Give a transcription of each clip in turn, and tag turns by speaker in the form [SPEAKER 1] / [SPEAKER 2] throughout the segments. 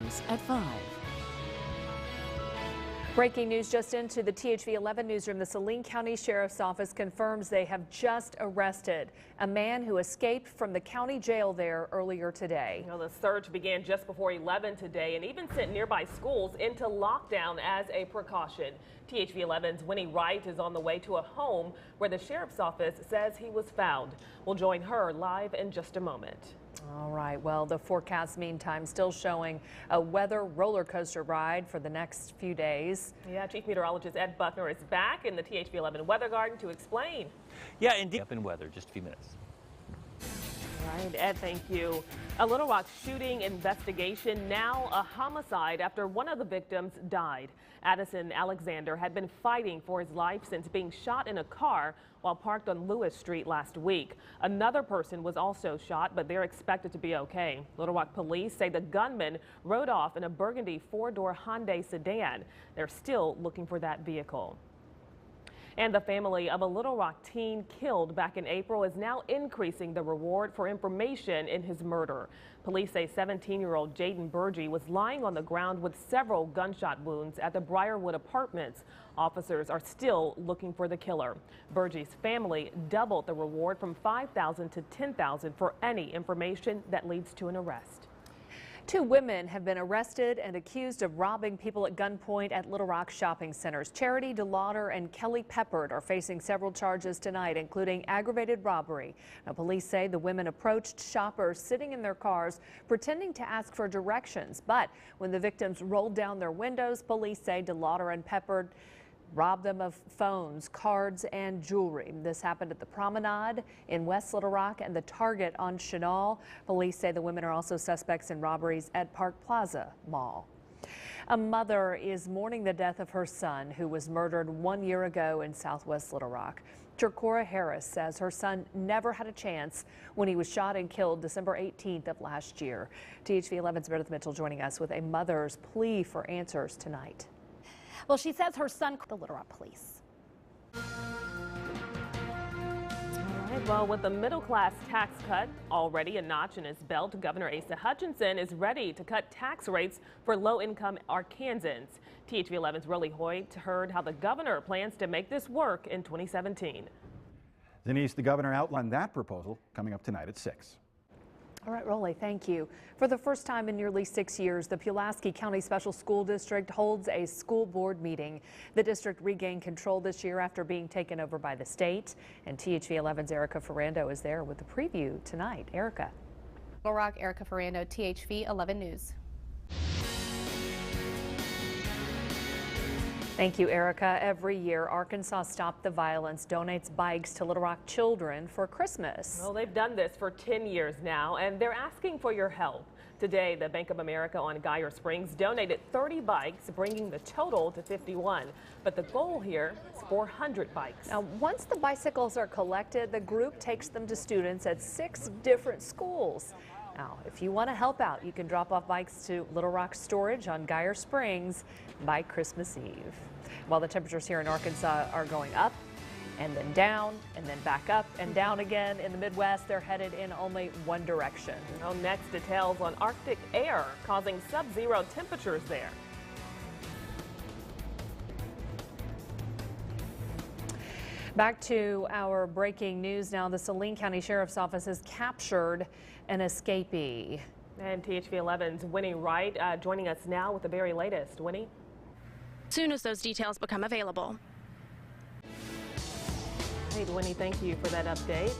[SPEAKER 1] At 5.
[SPEAKER 2] Breaking news just into the THV 11 newsroom. The Saline County Sheriff's Office confirms they have just arrested a man who escaped from the county jail there earlier today.
[SPEAKER 3] The search began just before 11 today and even sent nearby schools into lockdown as a precaution. THV 11's Winnie Wright is on the way to a home where the Sheriff's Office says he was found. We'll join her live in just a moment.
[SPEAKER 2] All right, well, the forecast meantime still showing a weather roller coaster ride for the next few days.
[SPEAKER 3] Yeah, Chief Meteorologist Ed Buckner is back in the THV 11 Weather Garden to explain.
[SPEAKER 4] Yeah, indeed. Up in weather, just a few minutes.
[SPEAKER 3] All right, Ed, thank you. A Little Rock shooting investigation, now a homicide after one of the victims died. Addison Alexander had been fighting for his life since being shot in a car while parked on Lewis Street last week. Another person was also shot, but they're expected to be okay. Little Rock police say the gunman rode off in a burgundy four-door Hyundai sedan. They're still looking for that vehicle. And the family of a Little Rock teen killed back in April is now increasing the reward for information in his murder. Police say 17-year-old Jaden Burgee was lying on the ground with several gunshot wounds at the Briarwood Apartments. Officers are still looking for the killer. Burgee's family doubled the reward from $5,000 to $10,000 for any information that leads to an arrest.
[SPEAKER 2] 2 women have been arrested and accused of robbing people at gunpoint at Little Rock shopping centers. Charity DeLauder and Kelly Peppard are facing several charges tonight, including aggravated robbery. Now, police say the women approached shoppers sitting in their cars, pretending to ask for directions. But when the victims rolled down their windows, police say DeLauder and Peppard robbed them of phones, cards, and jewelry. This happened at the Promenade in West Little Rock and the Target on Chenal. Police say the women are also suspects in robberies at Park Plaza Mall. A mother is mourning the death of her son, who was murdered 1 year ago in Southwest Little Rock. Turcora Harris says her son never had a chance when he was shot and killed December 18th of last year. THV 11's Meredith Mitchell joining us with a mother's plea for answers tonight.
[SPEAKER 5] Well, she says her son called the Little Rock police.
[SPEAKER 3] All right, well, with the middle-class tax cut already a notch in his belt, Governor Asa Hutchinson is ready to cut tax rates for low-income Arkansans. THV 11's Rolly Hoyt heard how the governor plans to make this work in 2017.
[SPEAKER 6] Denise, the governor outlined that proposal coming up tonight at 6.
[SPEAKER 2] All right, Rolly, thank you. For the first time in nearly 6 years, the Pulaski County Special School District holds a school board meeting. The district regained control this year after being taken over by the state. And THV 11's Erica Ferrando is there with the preview tonight. Erica.
[SPEAKER 5] Little Rock, Erica Ferrando, THV 11 News.
[SPEAKER 2] Thank you, Erica. Every year, Arkansas Stop the Violence donates bikes to Little Rock children for Christmas.
[SPEAKER 3] Well, they've done this for 10 years now, and they're asking for your help. Today, the Bank of America on Geyer Springs donated 30 bikes, bringing the total to 51. But the goal here is 400 bikes.
[SPEAKER 2] Now, once the bicycles are collected, the group takes them to students at 6 different schools. Now, if you want to help out, you can drop off bikes to Little Rock Storage on Geyer Springs by Christmas Eve. While the temperatures here in Arkansas are going up and then down and then back up and down again in the Midwest, they're headed in only one direction.
[SPEAKER 3] Well, next, details on Arctic air causing sub-zero temperatures there.
[SPEAKER 2] Back to our breaking news now. The Saline County Sheriff's Office has captured an escapee.
[SPEAKER 3] And THV 11's Winnie Wright joining us now with the very latest. Winnie?
[SPEAKER 7] Soon as those details become available.
[SPEAKER 3] Hey, Winnie, thank you for that update.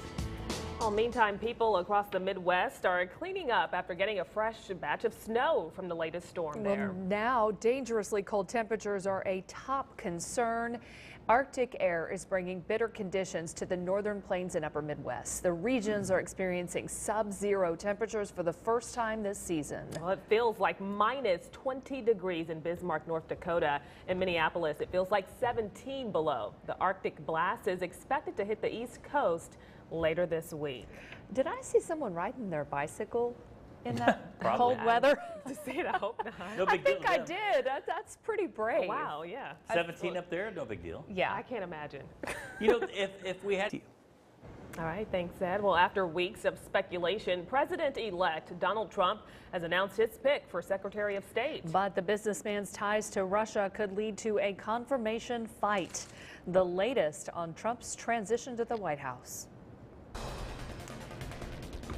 [SPEAKER 3] Well, meantime, people across the Midwest are cleaning up after getting a fresh batch of snow from the latest storm there.
[SPEAKER 2] Well, now, dangerously cold temperatures are a top concern. Arctic air is bringing bitter conditions to the northern plains and upper Midwest. The regions are experiencing sub-zero temperatures for the first time this season.
[SPEAKER 3] Well, it feels like minus 20 degrees in Bismarck, North Dakota. In Minneapolis, it feels like 17 below. The Arctic blast is expected to hit the East Coast later this week.
[SPEAKER 2] Did I see someone riding their bicycle in that cold weather?
[SPEAKER 3] To see it, I hope not.
[SPEAKER 4] No
[SPEAKER 2] I
[SPEAKER 4] big deal
[SPEAKER 2] think I did. That's pretty brave.
[SPEAKER 3] Oh, wow, yeah.
[SPEAKER 4] 17 up there, no big deal.
[SPEAKER 2] Yeah.
[SPEAKER 3] I can't imagine.
[SPEAKER 4] You know, if we had...
[SPEAKER 3] All right, thanks, Ed. Well, after weeks of speculation, President-elect Donald Trump has announced his pick for Secretary of State.
[SPEAKER 2] But the businessman's ties to Russia could lead to a confirmation fight. The latest on Trump's transition to the White House.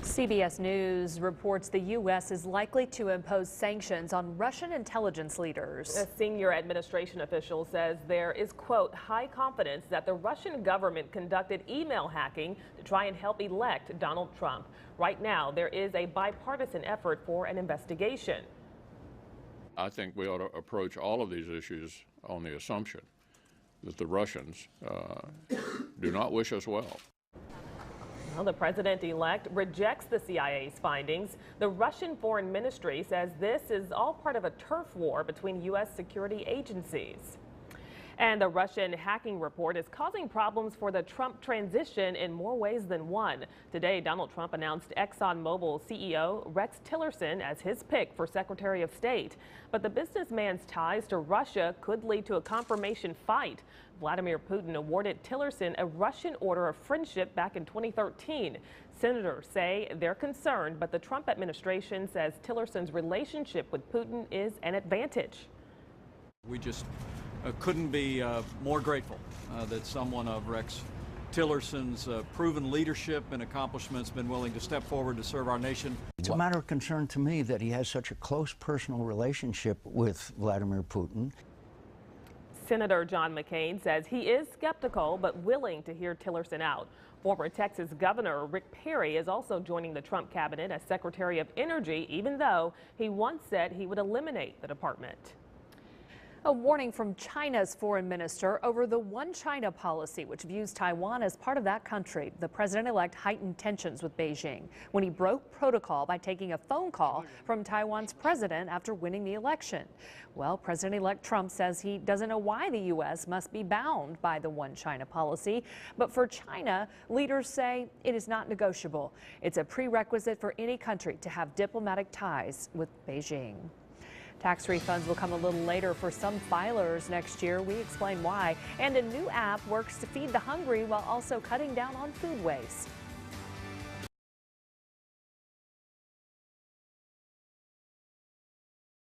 [SPEAKER 2] CBS News reports the U.S. is likely to impose sanctions on Russian intelligence leaders.
[SPEAKER 3] A senior administration official says there is, quote, high confidence that the Russian government conducted email hacking to try and help elect Donald Trump. Right now, there is a bipartisan effort for an investigation.
[SPEAKER 1] I think we ought to approach all of these issues on the assumption that the Russians do not wish us well.
[SPEAKER 3] Well, the president-elect rejects the CIA's findings. The Russian Foreign Ministry says this is all part of a turf war between U.S. security agencies. And the Russian hacking report is causing problems for the Trump transition in more ways than one. Today, Donald Trump announced ExxonMobil CEO Rex Tillerson as his pick for Secretary of State. But the businessman's ties to Russia could lead to a confirmation fight. Vladimir Putin awarded Tillerson a Russian Order of Friendship back in 2013. Senators say they're concerned, but the Trump administration says Tillerson's relationship with Putin is an advantage.
[SPEAKER 8] We just couldn't be more grateful that someone of Rex Tillerson's proven leadership and accomplishments been willing to step forward to serve our nation.
[SPEAKER 9] It's a matter of concern to me that he has such a close personal relationship with Vladimir Putin.
[SPEAKER 3] Senator John McCain says he is skeptical but willing to hear Tillerson out. Former Texas Governor Rick Perry is also joining the Trump cabinet as Secretary of Energy, even though he once said he would eliminate the department.
[SPEAKER 2] A warning from China's foreign minister over the One China policy, which views Taiwan as part of that country. The president-elect heightened tensions with Beijing when he broke protocol by taking a phone call from Taiwan's president after winning the election. Well, President-elect Trump says he doesn't know why the U.S. must be bound by the One China policy. But for China, leaders say it is not negotiable. It's a prerequisite for any country to have diplomatic ties with Beijing. Tax refunds will come a little later for some filers next year. We explain why. And a new app works to feed the hungry while also cutting down on food waste.